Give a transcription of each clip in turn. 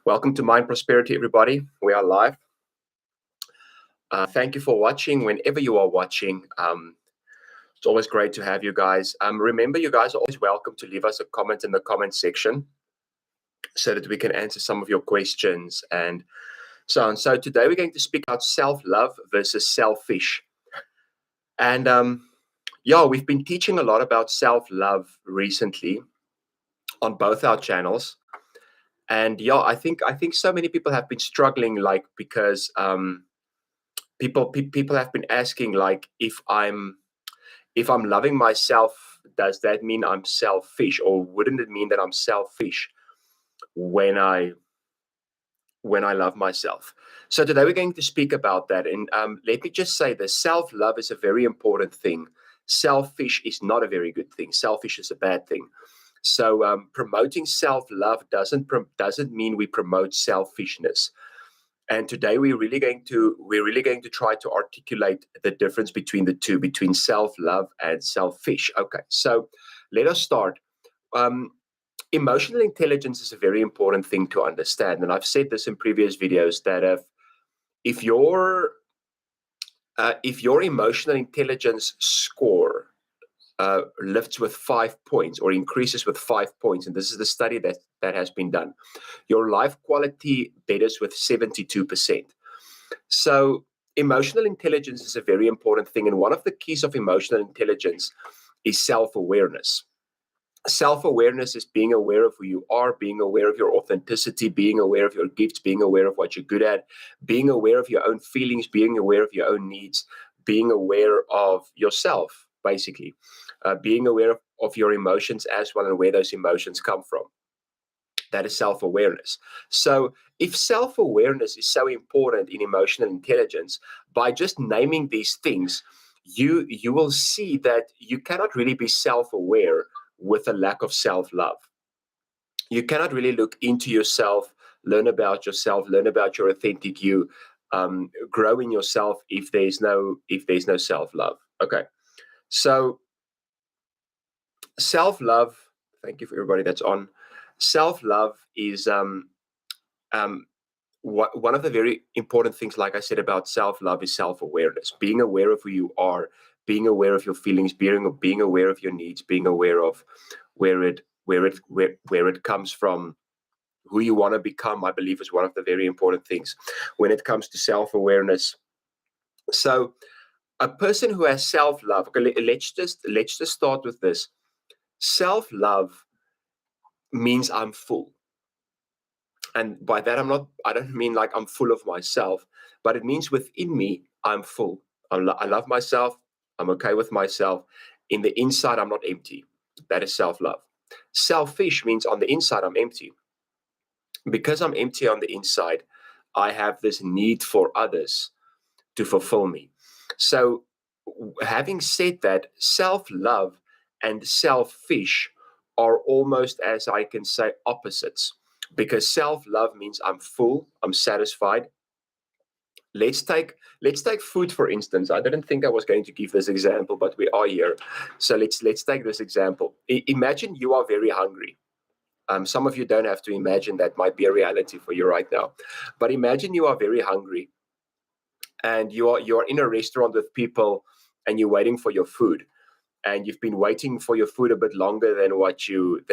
Welcome to Mind Prosperity, everybody. We are live. Thank you for watching. Whenever you are watching, it's always great to have you guys. Remember, you guys are always welcome to leave us a comment in the comment section so that we can answer some of your questions and so on. So today we're going to speak about self-love versus selfish. And we've been teaching a lot about self-love recently on both our channels. And I think so many people have been struggling, because people have been asking, if I'm loving myself, does that mean I'm selfish, or wouldn't it mean that I'm selfish when I love myself? So today we're going to speak about that. And let me just say this: self-love is a very important thing. Selfish is not a very good thing. Selfish is a bad thing. So promoting self-love doesn't mean we promote selfishness. And today we're really going to try to articulate the difference between the two, between self-love and selfish. Okay, so let us start. Emotional intelligence is a very important thing to understand, and I've said this in previous videos that if your emotional intelligence score lifts with 5 points or increases with 5 points, and this is the study that has been done, your life quality betters with 72%. So emotional intelligence is a very important thing, and one of the keys of emotional intelligence is self-awareness. Self-awareness is being aware of who you are, being aware of your authenticity, being aware of your gifts, being aware of what you're good at, being aware of your own feelings, being aware of your own needs, being aware of yourself, basically. Being aware of your emotions as well, and where those emotions come from. That is self-awareness. So if self-awareness is so important in emotional intelligence, by just naming these things, you will see that you cannot really be self-aware with a lack of self-love. You cannot really look into yourself, learn about your authentic you, grow in yourself if there's no self-love. Okay, so self-love. Thank you for everybody that's on. Self-love is one of the very important things, like I said, about self-love is self-awareness. Being aware of who you are, being aware of your feelings, being aware of your needs, being aware of where it comes from, who you want to become, I believe, is one of the very important things when it comes to self-awareness. So a person who has self-love, okay, let's just start with this. Self-love means I'm full. And by that, I don't mean like I'm full of myself, but it means within me, I'm full. I love myself. I'm okay with myself. In the inside, I'm not empty. That is self-love. Selfish means on the inside, I'm empty. Because I'm empty on the inside, I have this need for others to fulfill me. So having said that, self-love and selfish are almost, as I can say, opposites. Because self-love means I'm full, I'm satisfied. Let's take food, for instance. I didn't think I was going to give this example, but we are here. So let's take this example. Imagine you are very hungry. Some of you don't have to imagine, that might be a reality for you right now. But imagine you are very hungry and you're in a restaurant with people and you're waiting for your food. And you've been waiting for your food a bit longer than what you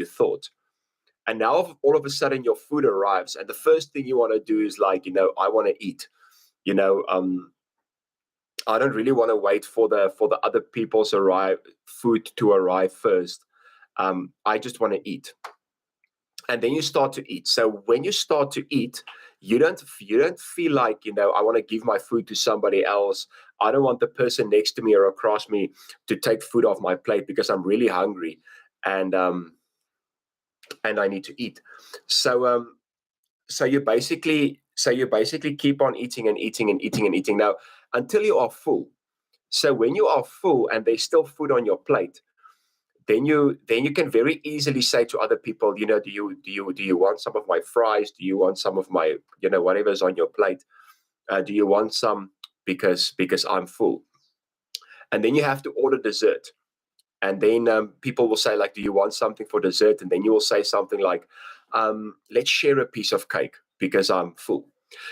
thought. And now all of a sudden your food arrives, and the first thing you want to do is I want to eat. I don't really want to wait for the other people's food to arrive first. I just want to eat. And then you start to eat. So when you start to eat, you don't feel like, I want to give my food to somebody else. I don't want the person next to me or across me to take food off my plate because I'm really hungry. And I need to eat. So you basically keep on eating and eating and eating and eating now until you are full. So when you are full and there's still food on your plate, then you can very easily say to other people, do you want some of my fries? Do you want some of my, whatever's on your plate? Do you want some? Because I'm full. And then you have to order dessert. And then people will say, do you want something for dessert? And then you will say something like, let's share a piece of cake because I'm full.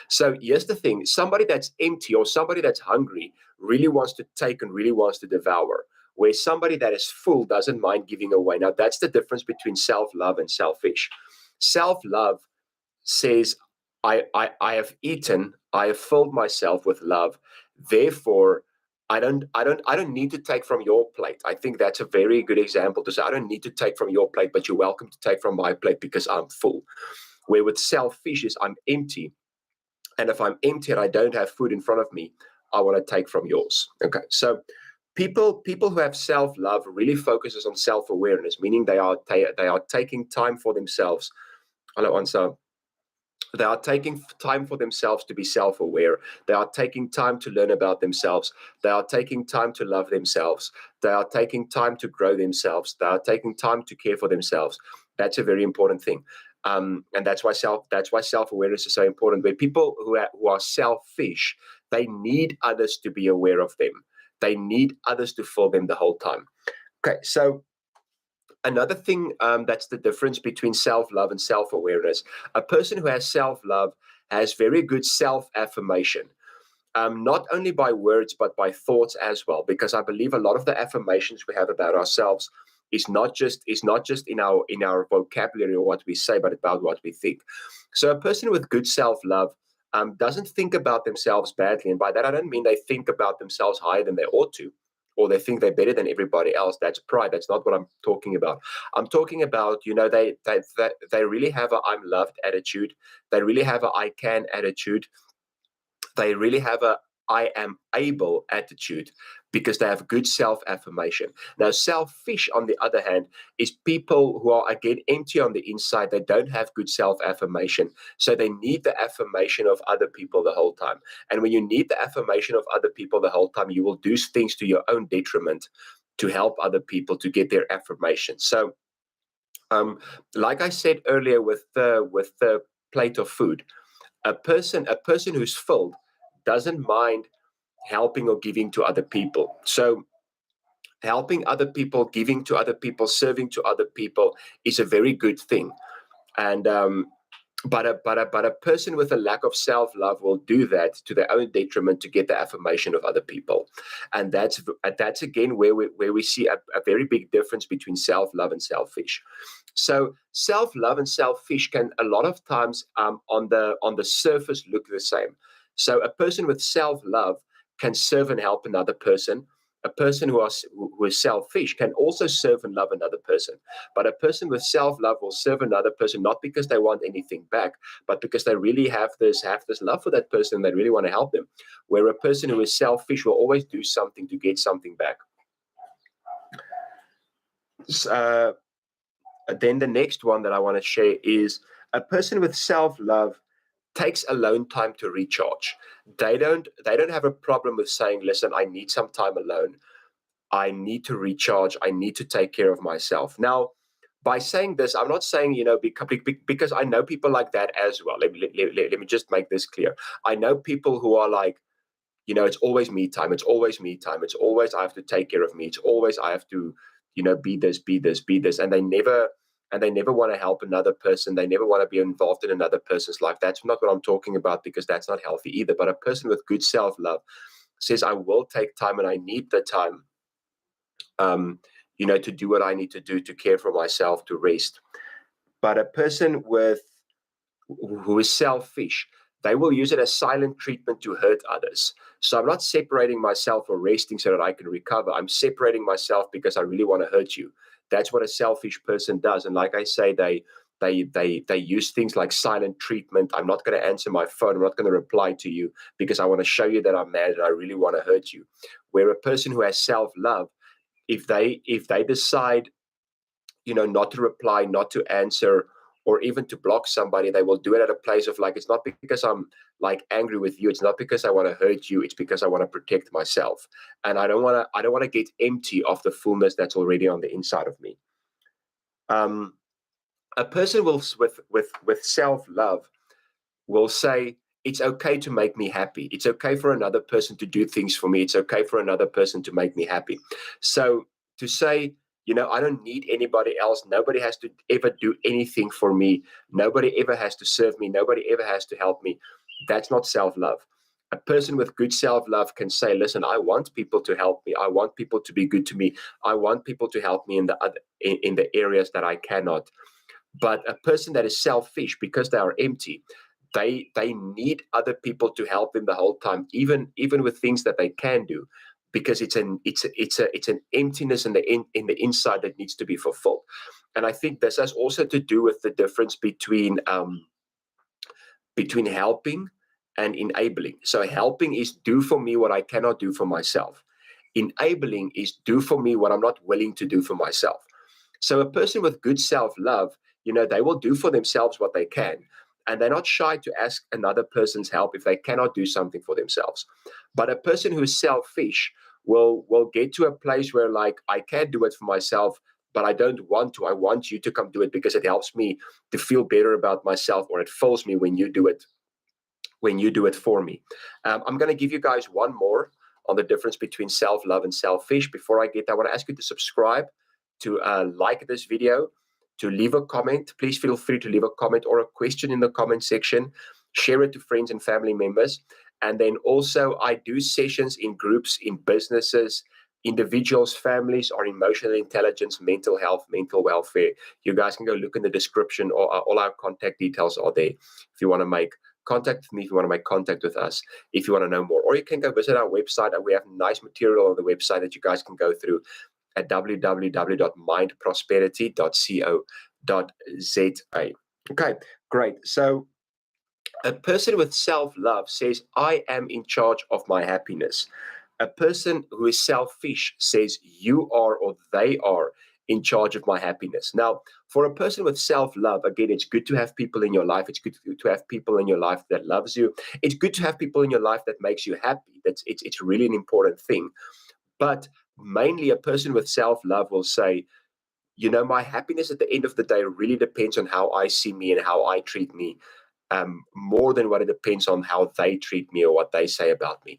So here's the thing: somebody that's empty or somebody that's hungry really wants to take and really wants to devour, where somebody that is full doesn't mind giving away. Now, that's the difference between self-love and selfish. Self-love says, I have eaten, I have filled myself with love, therefore I don't need to take from your plate. I think that's a very good example to say, I don't need to take from your plate, but you're welcome to take from my plate because I'm full. Where with selfish is I'm empty, and if I'm empty and I don't have food in front of me, I want to take from yours. Okay, so people who have self-love really focuses on self-awareness, meaning they are taking time for themselves. Hello, Ansa. They are taking time for themselves to be self-aware. They are taking time to learn about themselves. They are taking time to love themselves. They are taking time to grow themselves. They are taking time to care for themselves. That's a very important thing. And that's why self-awareness is so important. Where people who are selfish, they need others to be aware of them. They need others to fill them the whole time. Okay, so another thing, that's the difference between self-love and self-awareness. A person who has self-love has very good self-affirmation, not only by words but by thoughts as well. Because I believe a lot of the affirmations we have about ourselves is not just in our vocabulary or what we say, but about what we think. So a person with good self-love doesn't think about themselves badly, and by that I don't mean they think about themselves higher than they ought to, or they think they're better than everybody else. That's pride. That's not what I'm talking about. I'm talking about, they really have a I'm loved attitude. They really have a I can attitude. They really have a I am able attitude because they have good self-affirmation. Now, selfish, on the other hand, is people who are, again, empty on the inside. They don't have good self-affirmation. So they need the affirmation of other people the whole time. And when you need the affirmation of other people the whole time, you will do things to your own detriment to help other people to get their affirmation. So, like I said earlier with the plate of food, a person who's filled doesn't mind helping or giving to other people. So helping other people, giving to other people, serving to other people is a very good thing. And but a person with a lack of self-love will do that to their own detriment to get the affirmation of other people. And that's again where we see a very big difference between self-love and selfish. So self-love and selfish can a lot of times, on the surface, look the same. So a person with self-love can serve and help another person. A person who is selfish can also serve and love another person. But a person with self-love will serve another person not because they want anything back, but because they really have this love for that person. They really want to help them. Where a person who is selfish will always do something to get something back. Then the next one that I want to share is a person with self-love takes alone time to recharge. They don't have a problem with saying, listen, I need some time alone. I need to recharge. I need to take care of myself. Now, by saying this, I'm not saying, because I know people like that as well. Let me just make this clear. I know people who are like, it's always me time. It's always me time. It's always I have to take care of me. It's always I have to, be this, be this, be this. And they never want to help another person. They never want to be involved in another person's life. That's not what I'm talking about, because that's not healthy either. But a person with good self-love says, I will take time and I need the time, to do what I need to do, to care for myself, to rest. But a person who is selfish, they will use it as silent treatment to hurt others. So I'm not separating myself or resting so that I can recover. I'm separating myself because I really want to hurt you. That's what a selfish person does. And like I say, they use things like silent treatment. I'm not going to answer my phone. I'm not going to reply to you because I want to show you that I'm mad and I really want to hurt you. Where a person who has self-love, if they decide, not to reply, not to answer, or even to block somebody, they will do it at a place of like, it's not because I'm like angry with you. It's not because I want to hurt you. It's because I want to protect myself. And I don't want to get empty of the fullness that's already on the inside of me. A person with self-love will say, it's okay to make me happy. It's okay for another person to do things for me. It's okay for another person to make me happy. So to say, I don't need anybody else. Nobody has to ever do anything for me. Nobody ever has to serve me. Nobody ever has to help me. That's not self-love. A person with good self-love can say, listen, I want people to help me. I want people to be good to me. I want people to help me in the areas that I cannot. But a person that is selfish, because they are empty, they need other people to help them the whole time, even with things that they can do, because it's an emptiness in the inside that needs to be fulfilled. And I think this has also to do with the difference between helping and enabling. So helping is do for me what I cannot do for myself. Enabling is do for me what I'm not willing to do for myself. So a person with good self-love, they will do for themselves what they can. And they're not shy to ask another person's help if they cannot do something for themselves. But a person who is selfish will get to a place where, like, I can't do it for myself, but I don't want to. I want you to come do it because it helps me to feel better about myself, or it fills me when you do it for me. I'm going to give you guys one more on the difference between self-love and selfish. Before I get that, I want to ask you to subscribe, to like this video, to leave a comment. Please feel free to leave a comment or a question in the comment section. Share it to friends and family members. And then also, I do sessions in groups, in businesses, individuals, families, on emotional intelligence, mental health, mental welfare. You guys can go look in the description, or all our contact details are there if you want to make contact with me, if you want to make contact with us, if you want to know more. Or you can go visit our website, and we have nice material on the website that you guys can go through at www.mindprosperity.co.za. Okay, great. So a person with self-love says, I am in charge of my happiness. A person who is selfish says, you are, or they are, in charge of my happiness. Now, for a person with self-love, again, it's good to have people in your life. It's good to have people in your life that loves you. It's good to have people in your life that makes you happy. It's really an important thing. But mainly, a person with self-love will say, my happiness at the end of the day really depends on how I see me and how I treat me, more than what it depends on how they treat me or what they say about me.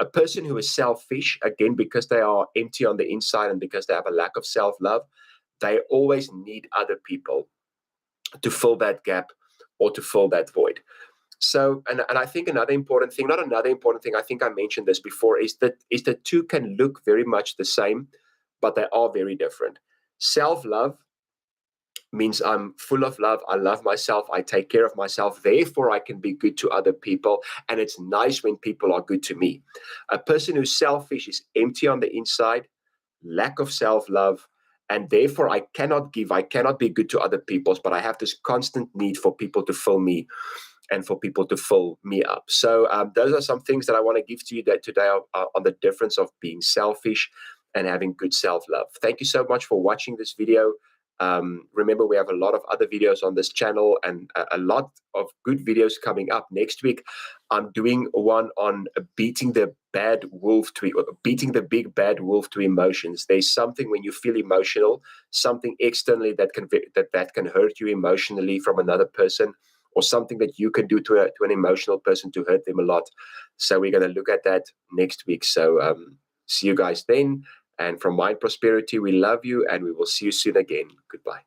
A person who is selfish, again, because they are empty on the inside and because they have a lack of self-love, they always need other people to fill that gap or to fill that void. So, and I think another important thing, not another important thing, I think I mentioned this before, is that two can look very much the same, but they are very different. Self-love means I'm full of love. I love myself. I take care of myself. Therefore, I can be good to other people. And it's nice when people are good to me. A person who's selfish is empty on the inside, lack of self-love, and therefore I cannot give. I cannot be good to other people, but I have this constant need for people to fill me and for people to fill me up. So those are some things that I want to give to you today on the difference of being selfish and having good self-love. Thank you so much for watching this video. Remember, we have a lot of other videos on this channel and a lot of good videos coming up. Next week, I'm doing one on beating the big bad wolf to emotions. There's something when you feel emotional, something externally that can hurt you emotionally from another person, or something that you can do to an emotional person to hurt them a lot. So we're going to look at that next week. So see you guys then. And from Mind Prosperity, we love you, and we will see you soon again. Goodbye.